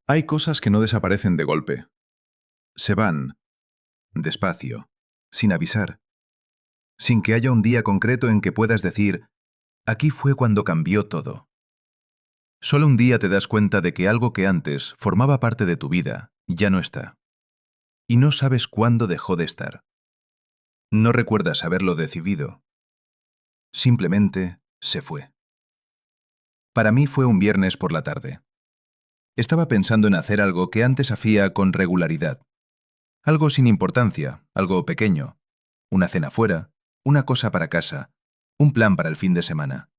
Hay cosas que no desaparecen de golpe. Se van, despacio, sin avisar, sin que haya un día concreto en que puedas decir, aquí fue cuando cambió todo. Solo un día te das cuenta de que algo que antes formaba parte de tu vida ya no está. Y no sabes cuándo dejó de estar. No recuerdas haberlo decidido. Simplemente se fue. Para mí fue un viernes por la tarde. Estaba pensando en hacer algo que antes hacía con regularidad. Algo sin importancia, algo pequeño. Una cena fuera, una cosa para casa, un plan para el fin de semana.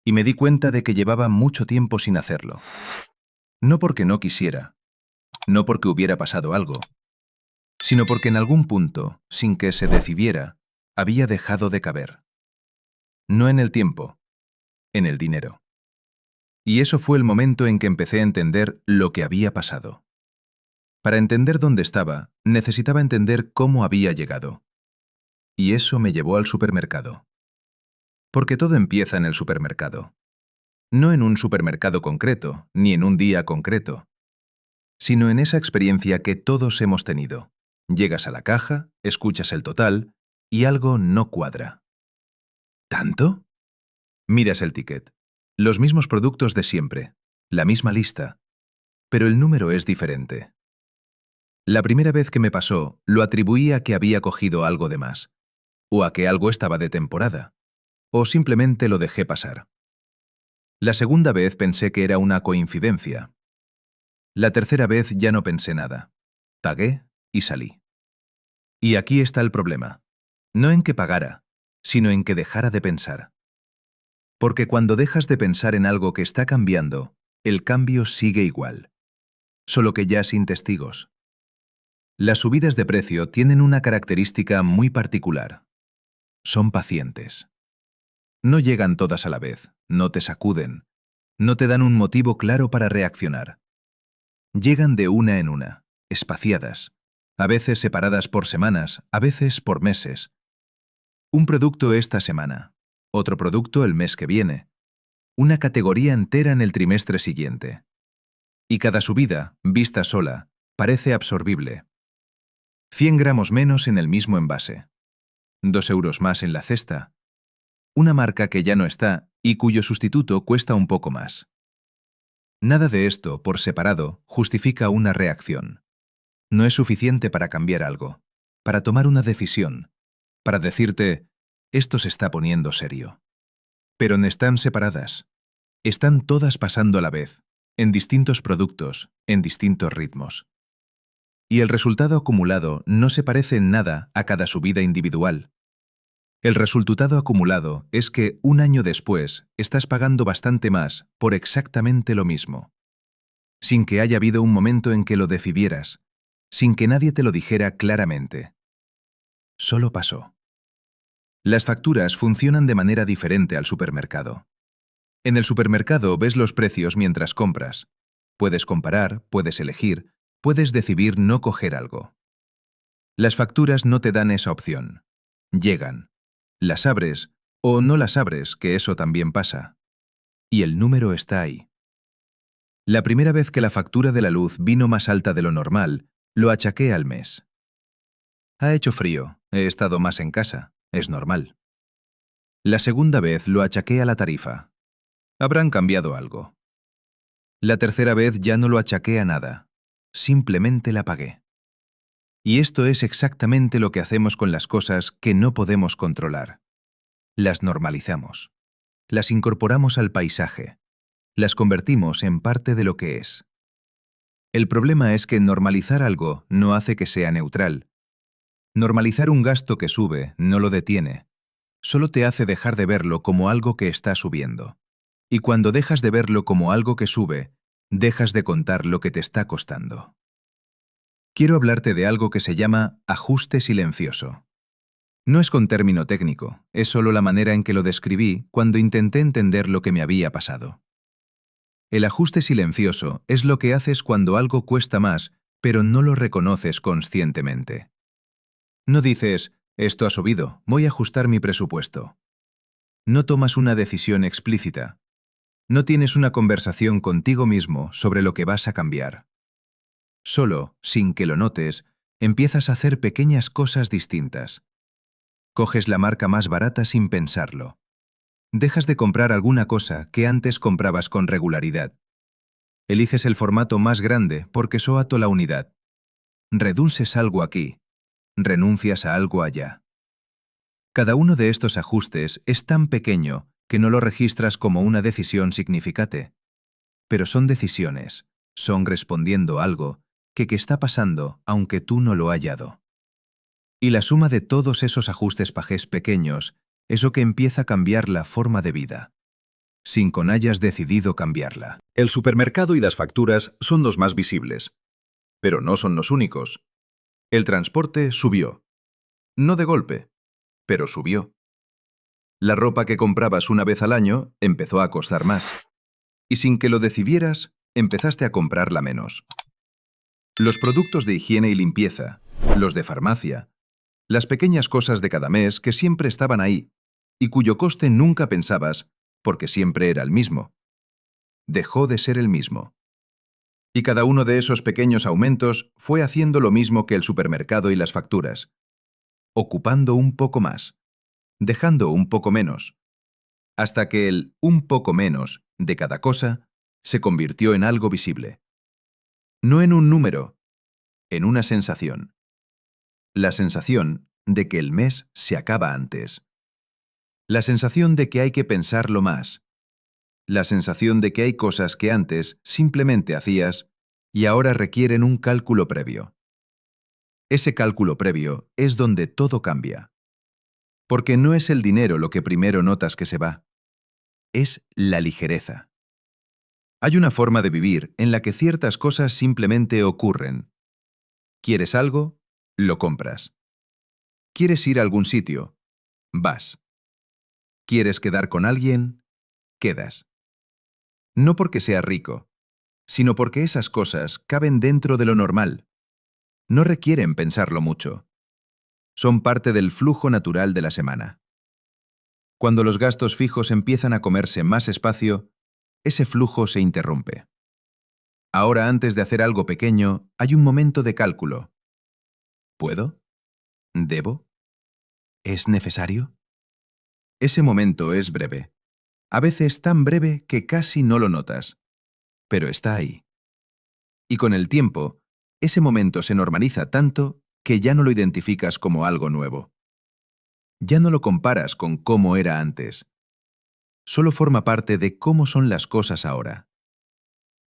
Y me di cuenta de que llevaba mucho tiempo sin hacerlo. No porque no quisiera, no porque hubiera pasado algo, sino porque en algún punto, sin que se decidiera, había dejado de caber. No en el tiempo, en el dinero. Y eso fue el momento en que empecé a entender lo que había pasado. Para entender dónde estaba, necesitaba entender cómo había llegado. Y eso me llevó al supermercado. Porque todo empieza en el supermercado. No en un supermercado concreto, ni en un día concreto, sino en esa experiencia que todos hemos tenido. Llegas a la caja, escuchas el total, y algo no cuadra. ¿Tanto? Miras el ticket. Los mismos productos de siempre, la misma lista, pero el número es diferente. La primera vez que me pasó, lo atribuí a que había cogido algo de más, o a que algo estaba de temporada, o simplemente lo dejé pasar. La segunda vez pensé que era una coincidencia. La tercera vez ya no pensé nada. Pagué y salí. Y aquí está el problema. No en que pagara, sino en que dejara de pensar. Porque cuando dejas de pensar en algo que está cambiando, el cambio sigue igual, solo que ya sin testigos. Las subidas de precio tienen una característica muy particular. Son pacientes. No llegan todas a la vez, no te sacuden, no te dan un motivo claro para reaccionar. Llegan de una en una, espaciadas, a veces separadas por semanas, a veces por meses. Un producto esta semana, otro producto el mes que viene, una categoría entera en el trimestre siguiente. Y cada subida, vista sola, parece absorbible. 100 gramos menos en el mismo envase. 2 € más en la cesta. Una marca que ya no está y cuyo sustituto cuesta un poco más. Nada de esto, por separado, justifica una reacción. No es suficiente para cambiar algo, para tomar una decisión, para decirte, esto se está poniendo serio. Pero no están separadas. Están todas pasando a la vez, en distintos productos, en distintos ritmos. Y el resultado acumulado no se parece en nada a cada subida individual. El resultado acumulado es que un año después estás pagando bastante más por exactamente lo mismo, sin que haya habido un momento en que lo decidieras, sin que nadie te lo dijera claramente. Solo pasó. Las facturas funcionan de manera diferente al supermercado. En el supermercado ves los precios mientras compras. Puedes comparar, puedes elegir, puedes decidir no coger algo. Las facturas no te dan esa opción. Llegan. Las abres o no las abres, que eso también pasa. Y el número está ahí. La primera vez que la factura de la luz vino más alta de lo normal, lo achaqué al mes. Ha hecho frío, he estado más en casa, es normal. La segunda vez lo achaqué a la tarifa. Habrán cambiado algo. La tercera vez ya no lo achaqué a nada, simplemente la pagué. Y esto es exactamente lo que hacemos con las cosas que no podemos controlar. Las normalizamos. Las incorporamos al paisaje. Las convertimos en parte de lo que es. El problema es que normalizar algo no hace que sea neutral. Normalizar un gasto que sube no lo detiene. Solo te hace dejar de verlo como algo que está subiendo. Y cuando dejas de verlo como algo que sube, dejas de contar lo que te está costando. Quiero hablarte de algo que se llama ajuste silencioso. No es con término técnico, es solo la manera en que lo describí cuando intenté entender lo que me había pasado. El ajuste silencioso es lo que haces cuando algo cuesta más, pero no lo reconoces conscientemente. No dices, esto ha subido, voy a ajustar mi presupuesto. No tomas una decisión explícita. No tienes una conversación contigo mismo sobre lo que vas a cambiar. Solo, sin que lo notes, empiezas a hacer pequeñas cosas distintas. Coges la marca más barata sin pensarlo. Dejas de comprar alguna cosa que antes comprabas con regularidad. Eliges el formato más grande porque soato la unidad. Reduces algo aquí. Renuncias a algo allá. Cada uno de estos ajustes es tan pequeño que no lo registras como una decisión significante. Pero son decisiones, son respondiendo a algo que está pasando aunque tú no lo hayas hallado. Y la suma de todos esos ajustes pajés pequeños es lo que empieza a cambiar la forma de vida, sin que hayas decidido cambiarla. El supermercado y las facturas son los más visibles, pero no son los únicos. El transporte subió. No de golpe, pero subió. La ropa que comprabas una vez al año empezó a costar más. Y sin que lo decidieras, empezaste a comprarla menos. Los productos de higiene y limpieza, los de farmacia, las pequeñas cosas de cada mes que siempre estaban ahí y cuyo coste nunca pensabas porque siempre era el mismo. Dejó de ser el mismo. Y cada uno de esos pequeños aumentos fue haciendo lo mismo que el supermercado y las facturas, ocupando un poco más, dejando un poco menos, hasta que el un poco menos de cada cosa se convirtió en algo visible. No en un número, en una sensación. La sensación de que el mes se acaba antes. La sensación de que hay que pensarlo más. La sensación de que hay cosas que antes simplemente hacías y ahora requieren un cálculo previo. Ese cálculo previo es donde todo cambia. Porque no es el dinero lo que primero notas que se va. Es la ligereza. Hay una forma de vivir en la que ciertas cosas simplemente ocurren. ¿Quieres algo? Lo compras. ¿Quieres ir a algún sitio? Vas. ¿Quieres quedar con alguien? Quedas. No porque seas rico, sino porque esas cosas caben dentro de lo normal. No requieren pensarlo mucho. Son parte del flujo natural de la semana. Cuando los gastos fijos empiezan a comerse más espacio, ese flujo se interrumpe. Ahora, antes de hacer algo pequeño, hay un momento de cálculo. ¿Puedo? ¿Debo? ¿Es necesario? Ese momento es breve. A veces tan breve que casi no lo notas. Pero está ahí. Y con el tiempo, ese momento se normaliza tanto que ya no lo identificas como algo nuevo. Ya no lo comparas con cómo era antes. Solo forma parte de cómo son las cosas ahora.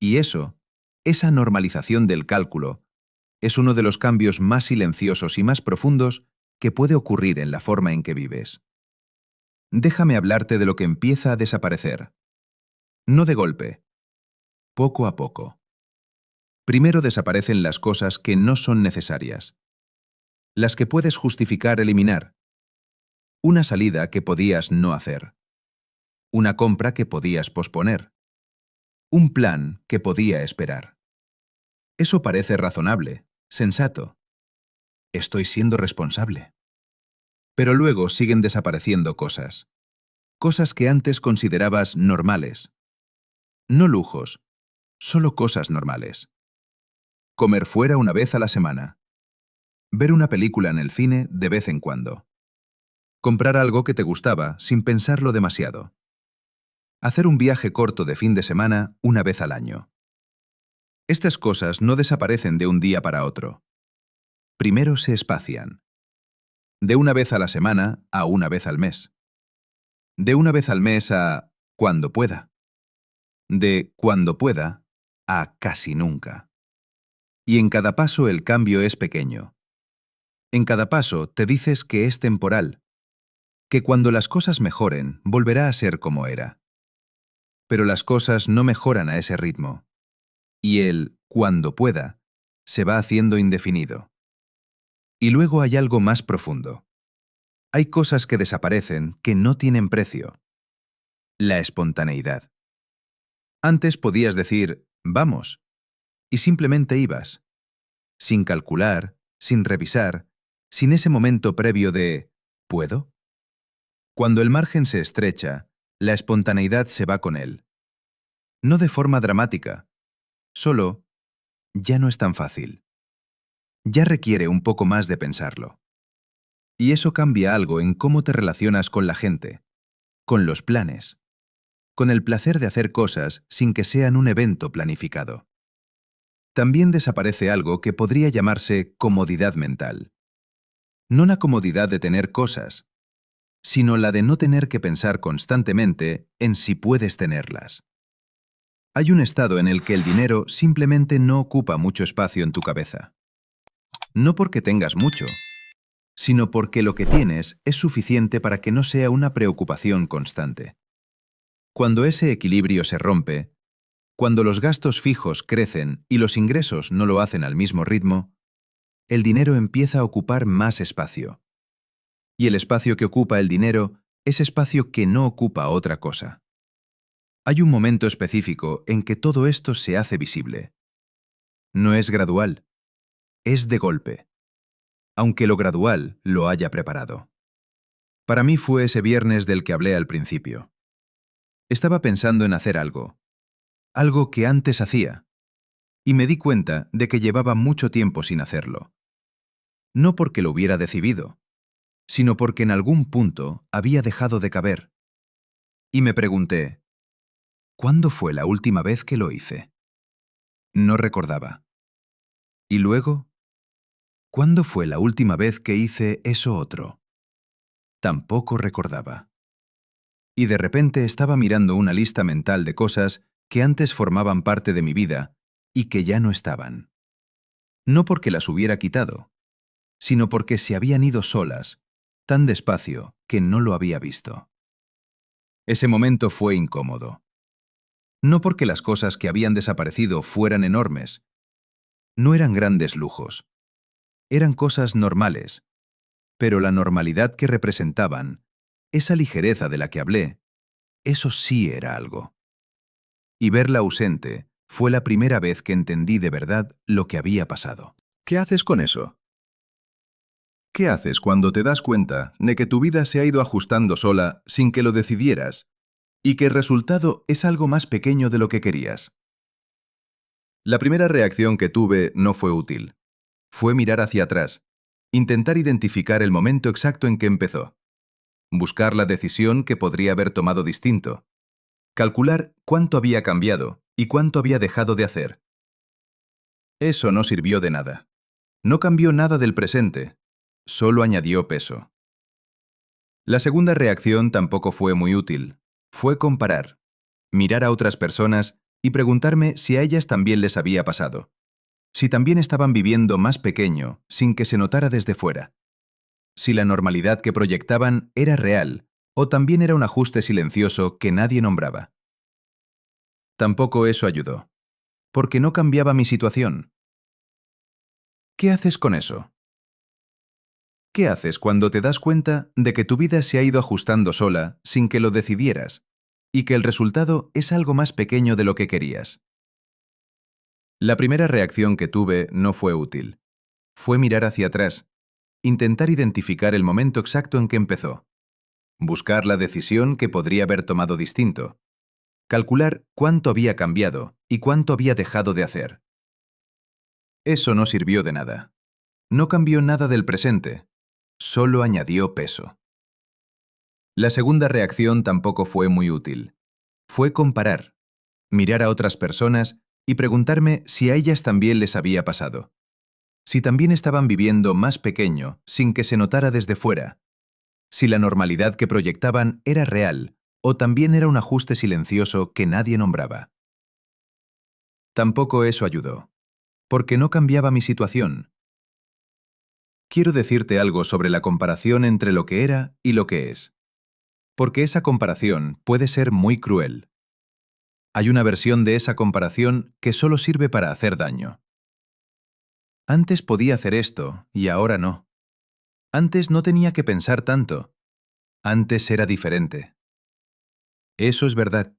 Y eso, esa normalización del cálculo, es uno de los cambios más silenciosos y más profundos que puede ocurrir en la forma en que vives. Déjame hablarte de lo que empieza a desaparecer. No de golpe, poco a poco. Primero desaparecen las cosas que no son necesarias. Las que puedes justificar eliminar. Una salida que podías no hacer. Una compra que podías posponer. Un plan que podía esperar. Eso parece razonable, sensato. Estoy siendo responsable. Pero luego siguen desapareciendo cosas. Cosas que antes considerabas normales. No lujos, solo cosas normales. Comer fuera una vez a la semana. Ver una película en el cine de vez en cuando. Comprar algo que te gustaba sin pensarlo demasiado. Hacer un viaje corto de fin de semana una vez al año. Estas cosas no desaparecen de un día para otro. Primero se espacian. De una vez a la semana a una vez al mes. De una vez al mes a cuando pueda. De cuando pueda a casi nunca. Y en cada paso el cambio es pequeño. En cada paso te dices que es temporal, que cuando las cosas mejoren volverá a ser como era. Pero las cosas no mejoran a ese ritmo. Y el cuando pueda se va haciendo indefinido. Y luego hay algo más profundo. Hay cosas que desaparecen que no tienen precio. La espontaneidad. Antes podías decir, vamos, y simplemente ibas, sin calcular, sin revisar, sin ese momento previo de ¿puedo? Cuando el margen se estrecha, la espontaneidad se va con él. No de forma dramática, solo ya no es tan fácil. Ya requiere un poco más de pensarlo. Y eso cambia algo en cómo te relacionas con la gente, con los planes, con el placer de hacer cosas sin que sean un evento planificado. También desaparece algo que podría llamarse comodidad mental. No la comodidad de tener cosas, sino la de no tener que pensar constantemente en si puedes tenerlas. Hay un estado en el que el dinero simplemente no ocupa mucho espacio en tu cabeza. No porque tengas mucho, sino porque lo que tienes es suficiente para que no sea una preocupación constante. Cuando ese equilibrio se rompe, cuando los gastos fijos crecen y los ingresos no lo hacen al mismo ritmo, el dinero empieza a ocupar más espacio. Y el espacio que ocupa el dinero es espacio que no ocupa otra cosa. Hay un momento específico en que todo esto se hace visible. No es gradual, es de golpe, aunque lo gradual lo haya preparado. Para mí fue ese viernes del que hablé al principio. Estaba pensando en hacer algo que antes hacía, y me di cuenta de que llevaba mucho tiempo sin hacerlo. No porque lo hubiera decidido, sino porque en algún punto había dejado de caber. Y me pregunté, ¿cuándo fue la última vez que lo hice? No recordaba. Y luego, ¿cuándo fue la última vez que hice eso otro? Tampoco recordaba. Y de repente estaba mirando una lista mental de cosas que antes formaban parte de mi vida y que ya no estaban. No porque las hubiera quitado, sino porque se habían ido solas, tan despacio que no lo había visto. Ese momento fue incómodo. No porque las cosas que habían desaparecido fueran enormes. No eran grandes lujos. Eran cosas normales. Pero la normalidad que representaban, esa ligereza de la que hablé, eso sí era algo. Y verla ausente fue la primera vez que entendí de verdad lo que había pasado. ¿Qué haces con eso? ¿Qué haces cuando te das cuenta de que tu vida se ha ido ajustando sola sin que lo decidieras y que el resultado es algo más pequeño de lo que querías? La primera reacción que tuve no fue útil. Fue mirar hacia atrás, intentar identificar el momento exacto en que empezó, buscar la decisión que podría haber tomado distinto, calcular cuánto había cambiado y cuánto había dejado de hacer. Eso no sirvió de nada. No cambió nada del presente, solo añadió peso. La segunda reacción tampoco fue muy útil. Fue comparar, mirar a otras personas y preguntarme si a ellas también les había pasado. Si también estaban viviendo más pequeño, sin que se notara desde fuera. Si la normalidad que proyectaban era real, o también era un ajuste silencioso que nadie nombraba. Tampoco eso ayudó, porque no cambiaba mi situación. ¿Qué haces con eso? ¿Qué haces cuando te das cuenta de que tu vida se ha ido ajustando sola sin que lo decidieras y que el resultado es algo más pequeño de lo que querías? La primera reacción que tuve no fue útil. Fue mirar hacia atrás, intentar identificar el momento exacto en que empezó, buscar la decisión que podría haber tomado distinto, calcular cuánto había cambiado y cuánto había dejado de hacer. Eso no sirvió de nada. No cambió nada del presente, solo añadió peso. La segunda reacción tampoco fue muy útil. Fue comparar, mirar a otras personas y preguntarme si a ellas también les había pasado. Si también estaban viviendo más pequeño sin que se notara desde fuera. Si la normalidad que proyectaban era real o también era un ajuste silencioso que nadie nombraba. Tampoco eso ayudó, porque no cambiaba mi situación. Quiero decirte algo sobre la comparación entre lo que era y lo que es. Porque esa comparación puede ser muy cruel. Hay una versión de esa comparación que solo sirve para hacer daño. Antes podía hacer esto y ahora no. Antes no tenía que pensar tanto. Antes era diferente. Eso es verdad.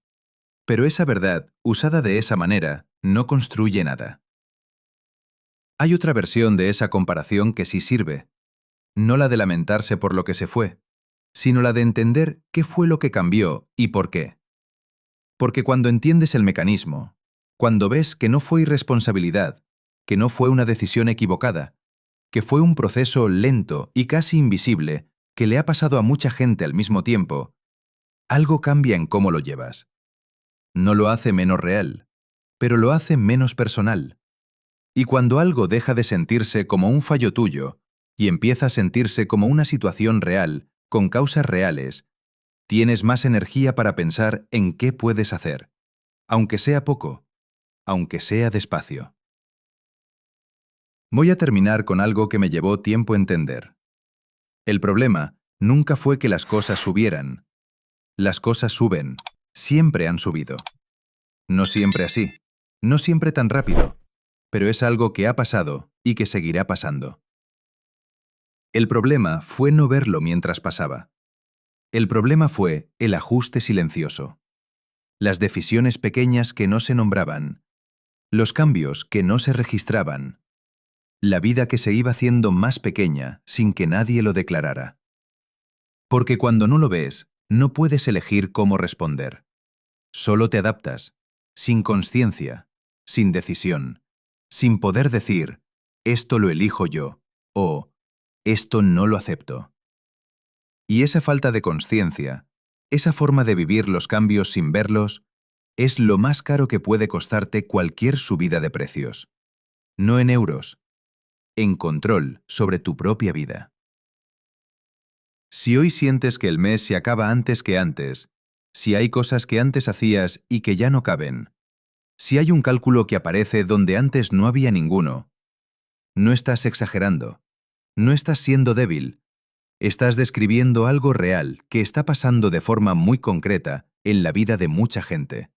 Pero esa verdad, usada de esa manera, no construye nada. Hay otra versión de esa comparación que sí sirve. No la de lamentarse por lo que se fue, sino la de entender qué fue lo que cambió y por qué. Porque cuando entiendes el mecanismo, cuando ves que no fue irresponsabilidad, que no fue una decisión equivocada, que fue un proceso lento y casi invisible que le ha pasado a mucha gente al mismo tiempo, algo cambia en cómo lo llevas. No lo hace menos real, pero lo hace menos personal. Y cuando algo deja de sentirse como un fallo tuyo y empieza a sentirse como una situación real, con causas reales, tienes más energía para pensar en qué puedes hacer, aunque sea poco, aunque sea despacio. Voy a terminar con algo que me llevó tiempo entender. El problema nunca fue que las cosas subieran. Las cosas suben, siempre han subido. No siempre así, no siempre tan rápido, pero es algo que ha pasado y que seguirá pasando. El problema fue no verlo mientras pasaba. El problema fue el ajuste silencioso. Las decisiones pequeñas que no se nombraban. Los cambios que no se registraban. La vida que se iba haciendo más pequeña sin que nadie lo declarara. Porque cuando no lo ves, no puedes elegir cómo responder. Solo te adaptas, sin conciencia, sin decisión, sin poder decir, esto lo elijo yo, o esto no lo acepto. Y esa falta de conciencia, esa forma de vivir los cambios sin verlos, es lo más caro que puede costarte cualquier subida de precios. No en euros, en control sobre tu propia vida. Si hoy sientes que el mes se acaba antes que antes, si hay cosas que antes hacías y que ya no caben, si hay un cálculo que aparece donde antes no había ninguno, no estás exagerando, no estás siendo débil, estás describiendo algo real que está pasando de forma muy concreta en la vida de mucha gente.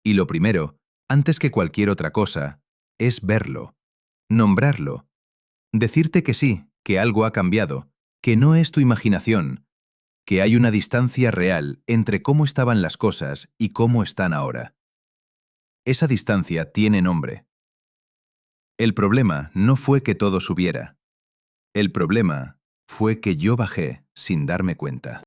Y lo primero, antes que cualquier otra cosa, es verlo, nombrarlo, decirte que sí, que algo ha cambiado, que no es tu imaginación, que hay una distancia real entre cómo estaban las cosas y cómo están ahora. Esa distancia tiene nombre. El problema no fue que todo subiera. El problema fue que yo bajé sin darme cuenta.